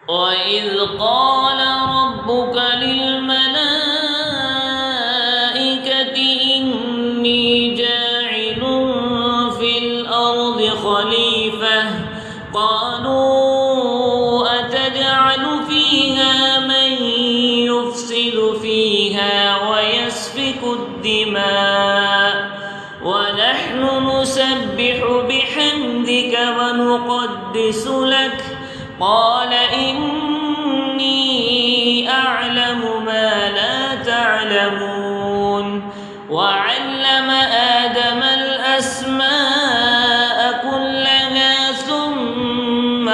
وإذ قال ربك للملائكة إني جاعل في الأرض خليفة قالوا أتجعل فيها من يفسد فيها ويسفك الدماء ونحن نسبح بحمدك ونقدس لك قال إني أعلم ما لا تعلمون وعلم آدم الأسماء كلها ثم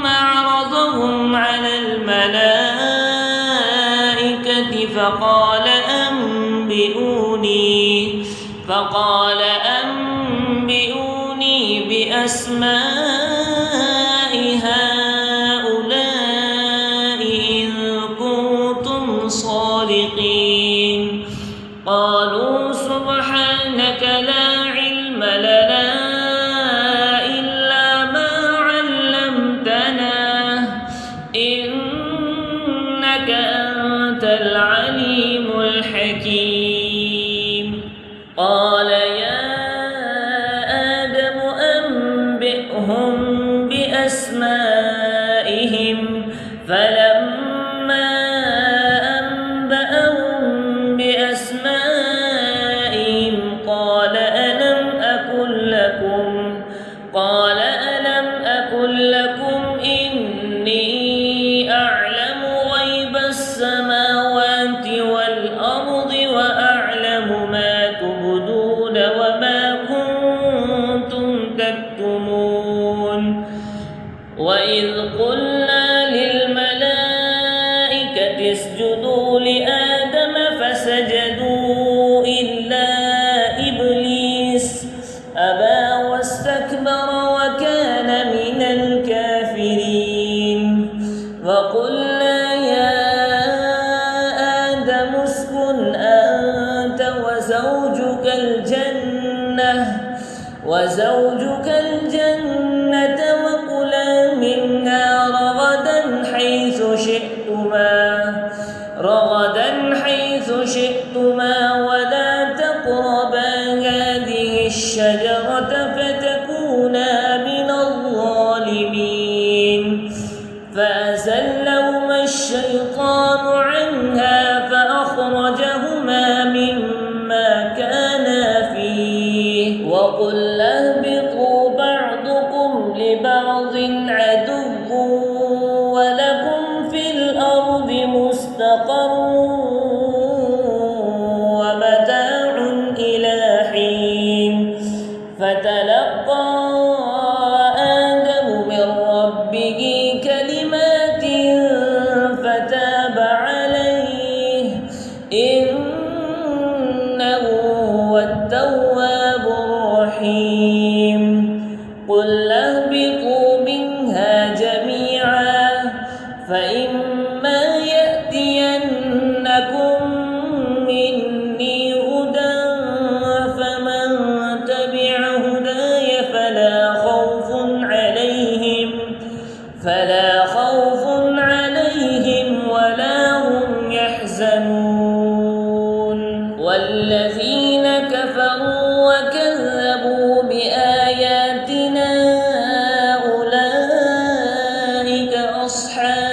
عرضهم على الملائكة فقال أنبئوني بأسماء هؤلاء إن كنتم صادقين قالوا سبحانك لا علم لنا إلا ما علمتنا إنك أنت العليم الحكيم قال يا آدم أنبئهم بأسمائهم فلما أنبأهم بأسمائهم قال ألم أقل لكم إني أعلم غيب السماوات والأرض وأعلم ما تبدون وما كنتم تكتمون وإذ قلنا للملائكة اسجدوا لآدم فسجدوا إلا إبليس أبى واستكبر وكان من الكافرين وقلنا يا آدم اسكن أنت وزوجك الجنة وكلا منها رغدا حيث شئتما ولا تقربا هذه الشجرة فتكونا من الظالمين فأزلهما الشيطان عنها فأخرجهما مما كانا فيه وقلنا اهبطوا بعضكم لبعض عدو ولكم في الأرض مستقر ومتاع إلى حين فتلقى آدم من ربه كلمات فتاب عليه إنه هو التواب الرحيم قل اهبطوا منها جميعا فإما يأتينكم مني هدى فمن تبع هداي فلا خوف عليهم ولا هم يحزنون والذين كفروا وكذبوا بآياتنا أولئك أصحاب